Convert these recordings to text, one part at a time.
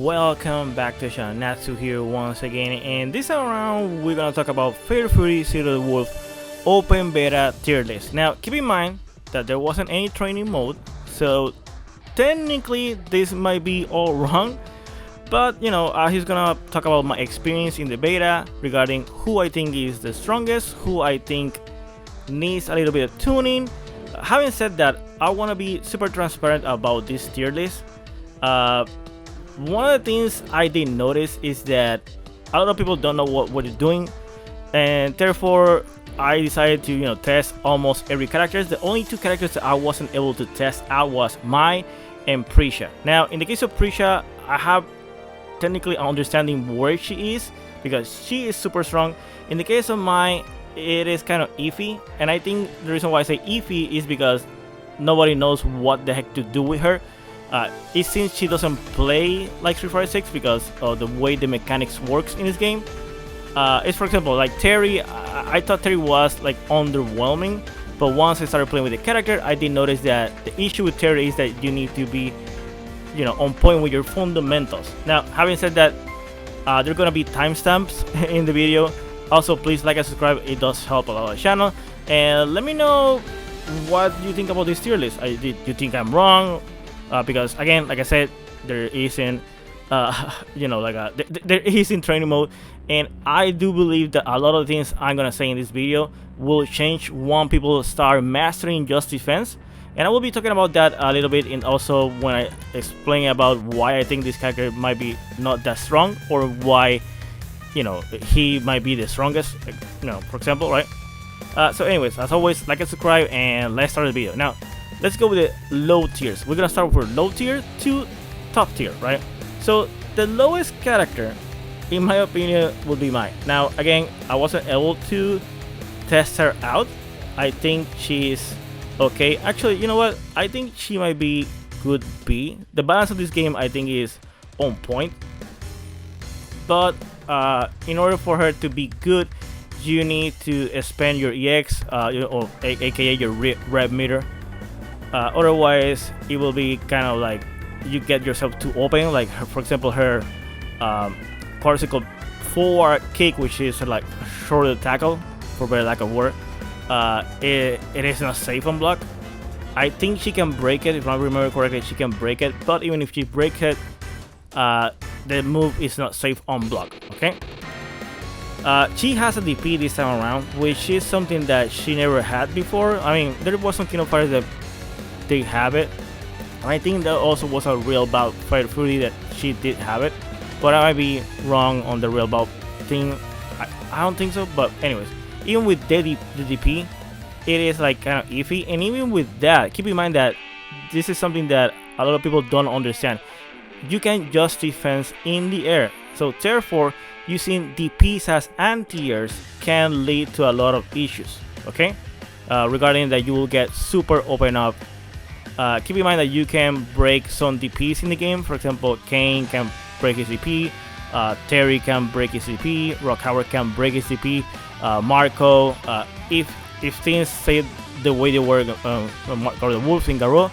welcome back to the channel. Natsu here once again, and this time around we're gonna talk about Fatal Fury Zero the Wolf Open Beta Tier List. Now keep in mind that there wasn't any training mode, so technically this might be all wrong, but he's gonna talk about my experience in the beta regarding who I think is the strongest, who I think needs a little bit of tuning. Having said that, I want to be super transparent about this tier list. One of the things I did notice is that a lot of people don't know what they're doing, and therefore I decided to test almost every character. The only two characters that I wasn't able to test out was Mai and Preecha. Now in the case of Preecha, I have technically an understanding where she is because she is super strong. In the case of Mai, it is kind of iffy, and I think the reason why I say iffy is because nobody knows what the heck to do with her. It seems she doesn't play like Street Fighter 6 because of the way the mechanics works in this game. It's, for example, like Terry. I thought Terry was like underwhelming, but once I started playing with the character, I did notice that the issue with Terry is that you need to be on point with your fundamentals. Now having said that, there are gonna be timestamps in the video. Also, please like and subscribe, it does help a lot of the channel. And let me know what you think about this tier list. Do you think I'm wrong? Because again, like I said, there isn't there isn't training mode, and I do believe that a lot of things I'm gonna say in this video will change when people start mastering just defense. And I will be talking about that a little bit, and also when I explain about why I think this character might be not that strong, or why he might be the strongest, for example, right? So anyways, as always, like and subscribe, and let's start the video. Now let's go with the low tiers. We're gonna start with low tier to top tier, right? So the lowest character, in my opinion, would be Mai. Now again, I wasn't able to test her out. I think she's okay. Actually, you know what? I think she might be good B. The balance of this game, I think, is on point. But in order for her to be good, you need to expand your EX, or aka your rev meter. Otherwise, it will be kind of like you get yourself too open. Like for example, her particle forward kick, which is like a shorter tackle, for better lack of word. It is not safe on block. I think she can break it, if I remember correctly. She can break it, but even if she breaks it, the move is not safe on block. Okay. She has a DP this time around, which is something that she never had before. I mean, there was some Kingdom Fighters that they have it, and I think that also was a real bout Fatal Fury that she did have it, but I might be wrong on the real bout thing. I don't think so, but anyways, even with the DP, it is like kind of iffy. And even with that, keep in mind that this is something that a lot of people don't understand. You can just defense in the air, so therefore using DPs as anti-airs can lead to a lot of issues. Okay, regarding that, you will get super open up. Keep in mind that you can break some DPs in the game. For example, Kain can break his DP, Terry can break his DP, Rock Howard can break his DP, Marco. If things stay the way they were, or the Wolves in Garo,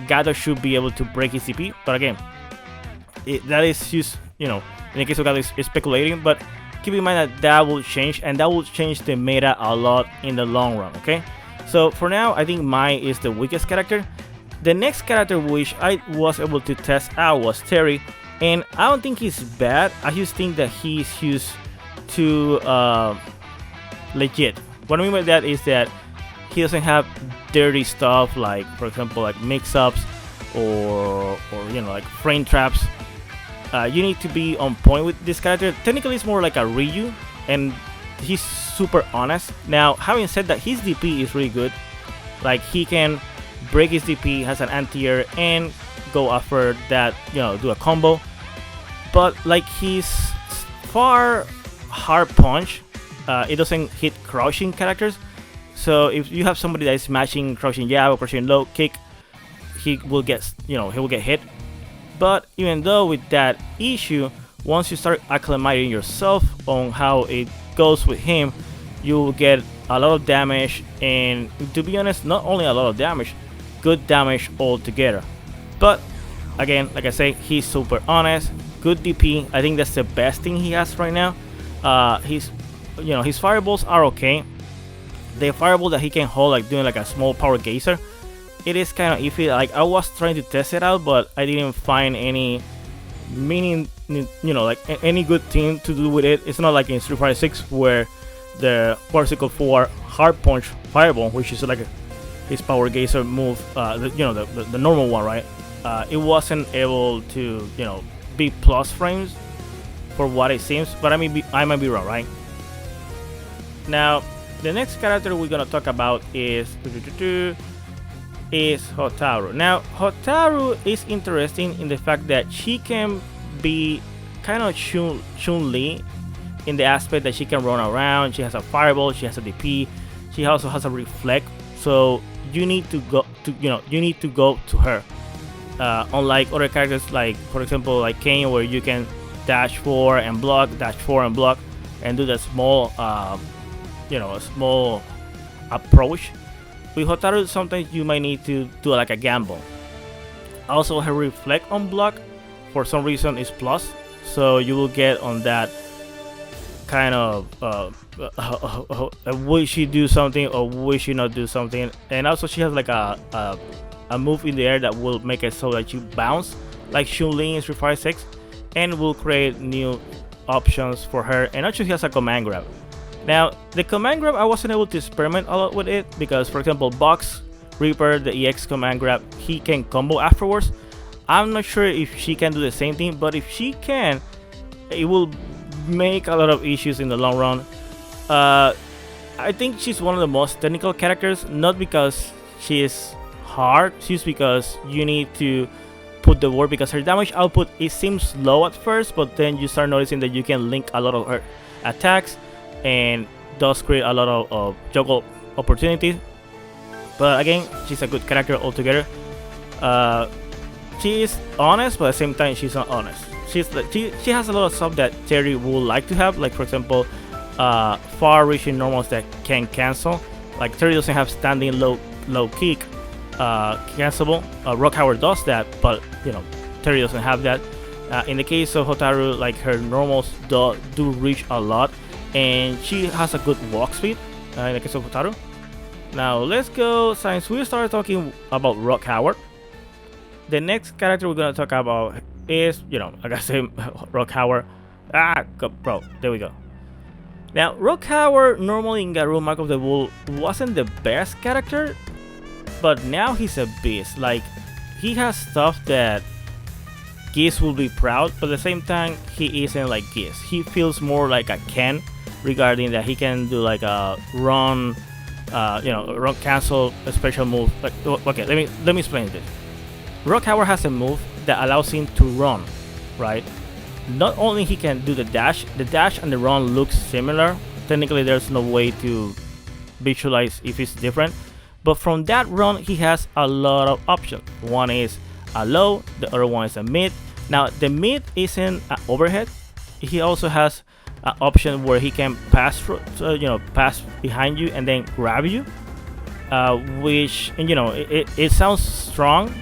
Gato should be able to break his DP. But again, that is just in the case of Gato, is speculating. But keep in mind that will change, and that will change the meta a lot in the long run. Okay, so for now, I think Mai is the weakest character. The next character which I was able to test out was Terry, and I don't think he's bad. I just think that he's used to legit. What I mean by that is that he doesn't have dirty stuff, like for example like mix-ups or like frame traps. You need to be on point with this character. Technically it's more like a Ryu, and he's super honest. Now having said that, his DP is really good. Like he can break his DP, has an anti-air, and go after that, do a combo. But like his far hard punch, it doesn't hit crouching characters. So if you have somebody that is matching crouching jab or crouching low kick, he will get hit. But even though with that issue, once you start acclimating yourself on how it goes with him, you will get a lot of damage, and to be honest, not only a lot of damage, good damage altogether. But again, like I say, he's super honest. good DP. I think that's the best thing he has right now. His his fireballs are okay. The fireball that he can hold, like doing like a small power geyser, it is kind of iffy. Like I was trying to test it out, but I didn't find any meaning, like any good thing to do with it. It's not like in Street Fighter 6 where the Particle 4 hard punch fireball, which is like his power geyser move, the normal one, right? It wasn't able to be plus frames for what it seems, but I might be wrong, right? Now the next character we're gonna talk about is Hotaru. Now Hotaru is interesting in the fact that she can be kind of Chun-Li in the aspect that she can run around. She has a fireball, she has a DP, she also has a reflect. So you need to go to her. Unlike other characters, like for example like Kain, where you can dash forward and block, and do the small a small approach. With Hotaru, sometimes you might need to do like a gamble. Also, her reflect on block for some reason is plus, so you will get on that kind of will she do something or will she not do something. And also she has like a move in the air that will make it so that you bounce like Chun-Li in Street Fighter 6, and will create new options for her. And actually she has a command grab. Now the command grab, I wasn't able to experiment a lot with it because, for example, Vox Reaper, the EX command grab, he can combo afterwards. I'm not sure if she can do the same thing, but if she can, it will make a lot of issues in the long run. I think she's one of the most technical characters, not because she is hard, just because you need to put the work, because her damage output, it seems low at first, but then you start noticing that you can link a lot of her attacks and does create a lot of juggle opportunities. But again, she's a good character altogether. She is honest, but at the same time she's not honest. She has a lot of stuff that Terry would like to have, like for example far-reaching normals that can cancel. Like Terry doesn't have standing low kick cancelable. Rock Howard does that, but Terry doesn't have that. In the case of Hotaru, like her normals do reach a lot, and she has a good walk speed in the case of Hotaru. Now let's go, since we started talking about Rock Howard, the next character we're gonna talk about is, like I said, Rock Howard. Bro, there we go. Now Rock Howard normally in Garou Mark of the Bull wasn't the best character, but now he's a beast. Like he has stuff that Geese will be proud, but at the same time he isn't like Geese. He feels more like a Ken, regarding that he can do like a run cancel, a special move. Like, okay, let me explain this. Rock Howard has a move that allows him to run, right? Not only he can do the dash and the run looks similar. Technically there's no way to visualize if it's different, but from that run he has a lot of options. One is a low, the other one is a mid. Now the mid isn't an overhead. He also has an option where he can pass pass behind you and then grab you, which, and it sounds strong,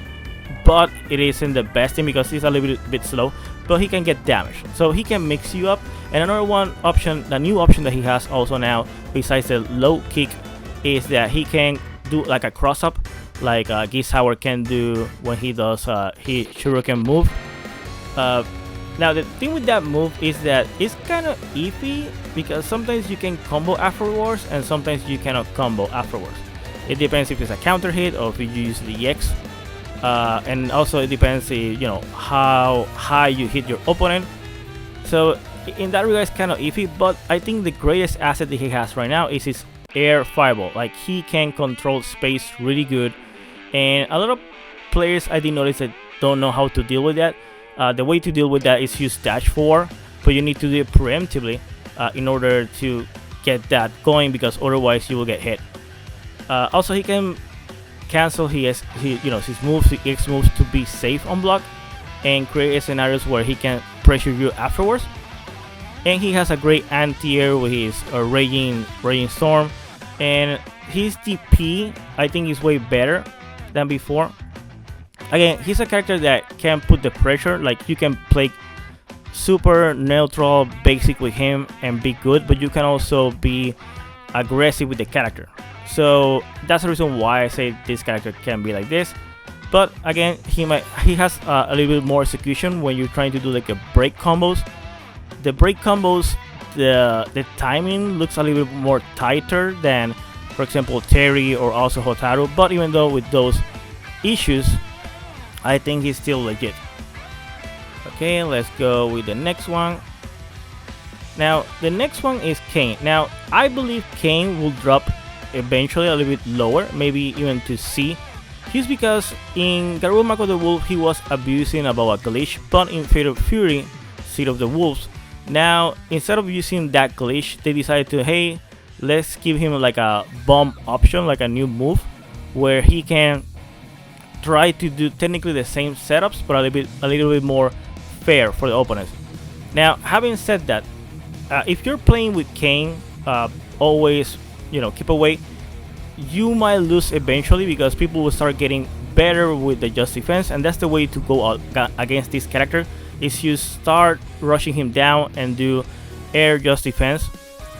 but it isn't the best thing because he's a little bit slow, but he can get damage, so he can mix you up. And another the new option that he has also now, besides the low kick, is that he can do like a cross up, like Geese Howard can do when he does he shuriken move. Now the thing with that move is that it's kind of iffy, because sometimes you can combo afterwards and sometimes you cannot combo afterwards. It depends if it's a counter hit or if you use the EX, and also it depends how high you hit your opponent. So in that regard it's kind of iffy, but I think the greatest asset that he has right now is his air fireball. Like he can control space really good, and a lot of players I did notice that don't know how to deal with that. The way to deal with that is use dash 4, but you need to do it preemptively in order to get that going, because otherwise you will get hit. Also he can cancel his moves, his X moves, to be safe on block and create scenarios where he can pressure you afterwards. And he has a great anti-air with his raging storm, and his DP I think is way better than before. Again, he's a character that can put the pressure, like you can play super neutral, basic with him and be good, but you can also be aggressive with the character. So that's the reason why I say this character can be like this. But again, he has a little bit more execution when you're trying to do like a break combos. The break combos, the timing looks a little bit more tighter than, for example, Terry or also Hotaru. But even though with those issues, I think he's still legit. Okay, let's go with the next one. Now, the next one is Kain. Now, I believe Kain will drop eventually a little bit lower, maybe even to C. Just because in Garou Mako the Wolf he was abusing about a glitch, but in Fate of Fury, Seed of the Wolves, now instead of using that glitch, they decided to, hey, let's give him like a bomb option, like a new move, where he can try to do technically the same setups, but a little bit more fair for the opponents. Now, having said that, if you're playing with Kain, always, keep away. You might lose eventually because people will start getting better with the just defense, and that's the way to go out against this character. Is you start rushing him down and do air just defense,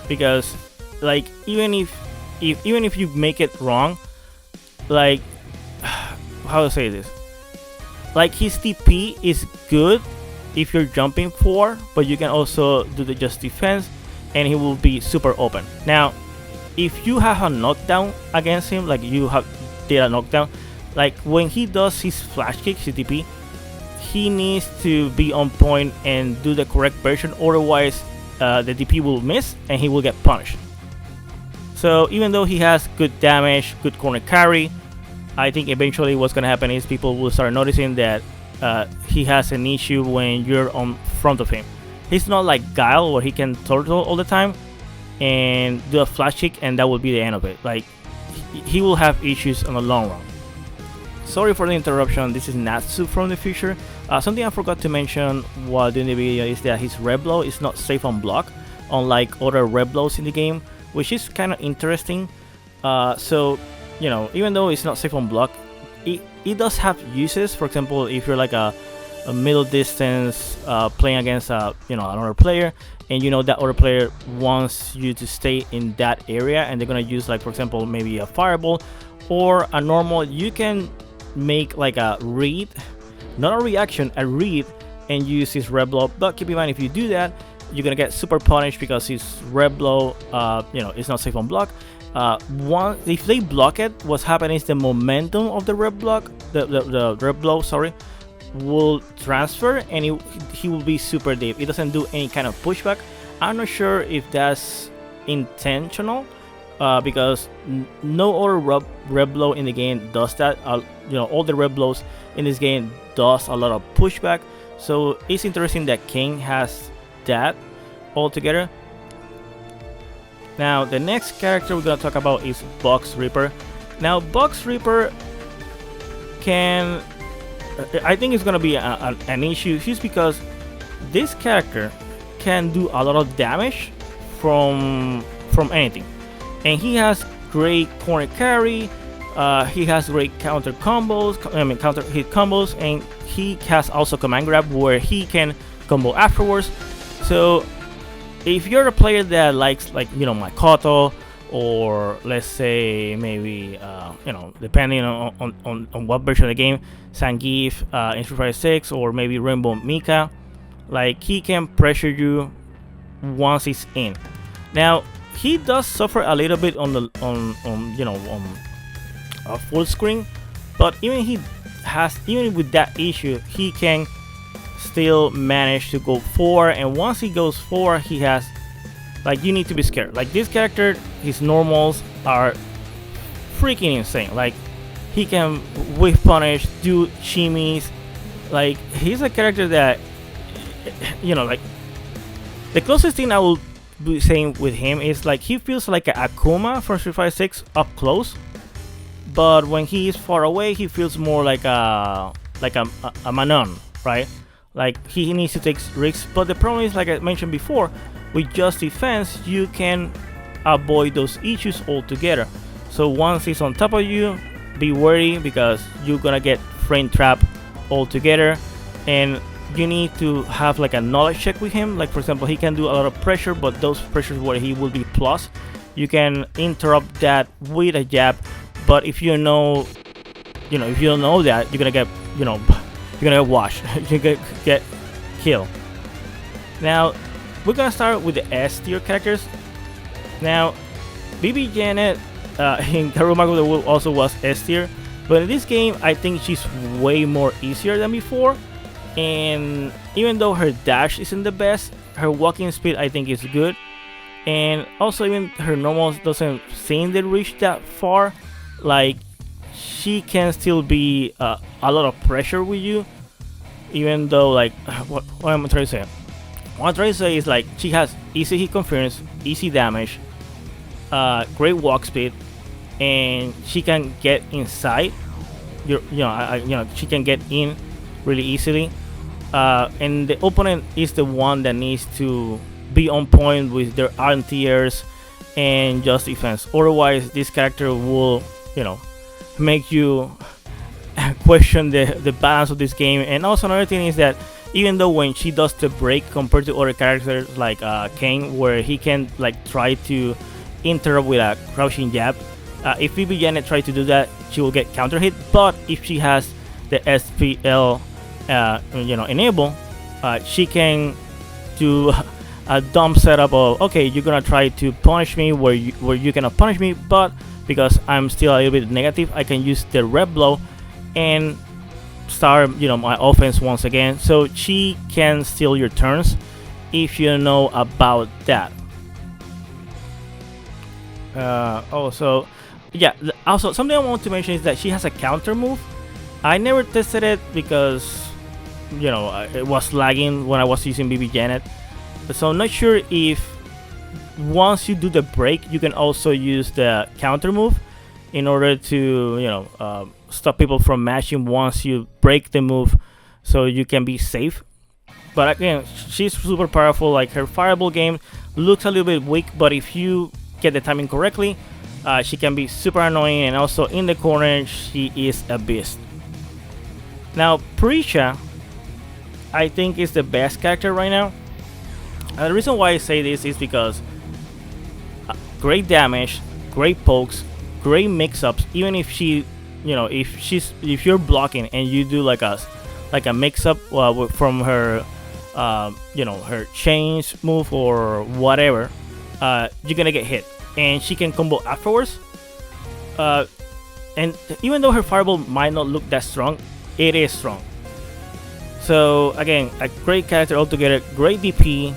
because like even if you make it wrong, like how to say this, like his TP is good if you're jumping for, but you can also do the just defense and he will be super open. Now, if you have a knockdown against him, like you did a knockdown, like when he does his flash kick, CTP, he needs to be on point and do the correct version, otherwise the DP will miss and he will get punished. So even though he has good damage, good corner carry, I think eventually what's gonna happen is people will start noticing that he has an issue when you're on front of him. He's not like Guile where he can turtle all the time and do a flash kick and that will be the end of it. Like he will have issues in the long run. Sorry for the interruption, this is Natsu from the future. Something I forgot to mention while doing the video is that his red blow is not safe on block, unlike other red blows in the game, which is kind of interesting. So, even though it's not safe on block, it does have uses. For example, if you're like a middle distance playing against another player, and that other player wants you to stay in that area, and they're gonna use, like, for example, maybe a fireball or a normal, you can make like a read, not a reaction, a read, and use his red blow. But keep in mind, if you do that, you're gonna get super punished because his red blow, it's not safe on block. If they block it, what's happening is the momentum of the red block, the red blow, sorry, will transfer and he will be super deep. It doesn't do any kind of pushback. I'm not sure if that's intentional, because no other red blow in the game does that. All the red blows in this game does a lot of pushback. So it's interesting that Kain has that altogether. Now the next character we're gonna talk about is Vox Reaper. Now Vox Reaper I think it's gonna be an issue just because this character can do a lot of damage from anything, and he has great corner carry. He has great counter hit combos, and he has also command grab where he can combo afterwards. So if you're a player that likes, like, Makoto, or let's say maybe depending on what version of the game, Zangief in Street Fighter 6, or maybe Rainbow Mika, like, he can pressure you once he's in. Now he does suffer a little bit on a full screen, but even with that issue, he can still manage to go 4, and once he goes 4, he has, like, you need to be scared. Like, this character, his normals are freaking insane. Like, he can whiff punish, do shimmies. Like, he's a character that, like, the closest thing I will be saying with him is, like, he feels like a Akuma from Street Fighter 6 up close, but when he is far away, he feels more like a Manon, right? Like, he needs to take risks. But the problem is, like I mentioned before, with just defense, you can avoid those issues altogether. So once he's on top of you, be wary, because you're gonna get frame trap altogether. And you need to have like a knowledge check with him. Like for example, he can do a lot of pressure, but those pressures where he will be plus, you can interrupt that with a jab. But if you know, if you don't know that, you're gonna get, you're gonna get washed. You're gonna get killed. Now, we're gonna start with the S tier characters. Now, B.Jenet in Karuma the Wolf also was S tier, but in this game, I think she's way more easier than before. And even though her dash isn't the best, her walking speed I think is good. And also even her normals doesn't seem to reach that far. Like, she can still be a lot of pressure with you, even though like what am I trying to say? What I'm trying to say is like she has easy hit confirms, easy damage, great walk speed, and she can get inside. She can get in really easily. And the opponent is the one that needs to be on point with their anti-airs and just defense. Otherwise, this character will, make you question the balance of this game. And also another thing is that even though when she does the break compared to other characters like Kain, where he can like try to interrupt with a crouching jab, if B.Jenet tries to do that, she will get counter hit. But if she has the SPL enable, she can do a dumb setup of, okay, you're gonna try to punish me where you cannot punish me, but because I'm still a little bit negative, I can use the red blow and start my offense once again. So she can steal your turns if you know about that. Also something I want to mention is that she has a counter move. I never tested it because it was lagging when I was using B.Jenet, so I'm not sure if once you do the break you can also use the counter move in order to stop people from mashing once you break the move, so you can be safe. But again, she's super powerful. Like, her fireball game looks a little bit weak, but if you get the timing correctly, she can be super annoying, and also in the corner she is a beast. Now Preecha, I think, is the best character right now. The reason why I say this is because great damage, great pokes, great mix-ups. Even if she, if you're blocking and you do like a mix-up from her, her change move or whatever, you're gonna get hit, and she can combo afterwards. And even though her fireball might not look that strong, it is strong. So again, a great character altogether, great DP.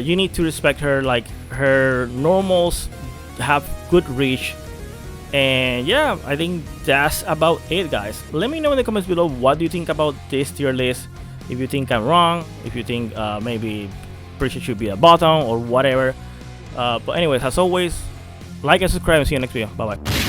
You need to respect her. Like, her normals have good reach. And yeah, I think that's about it, guys. Let me know in the comments below what do you think about this tier list. If you think I'm wrong, if you think maybe Preecha should be a bottom or whatever. But anyways, as always, like and subscribe and see you next video. Bye bye.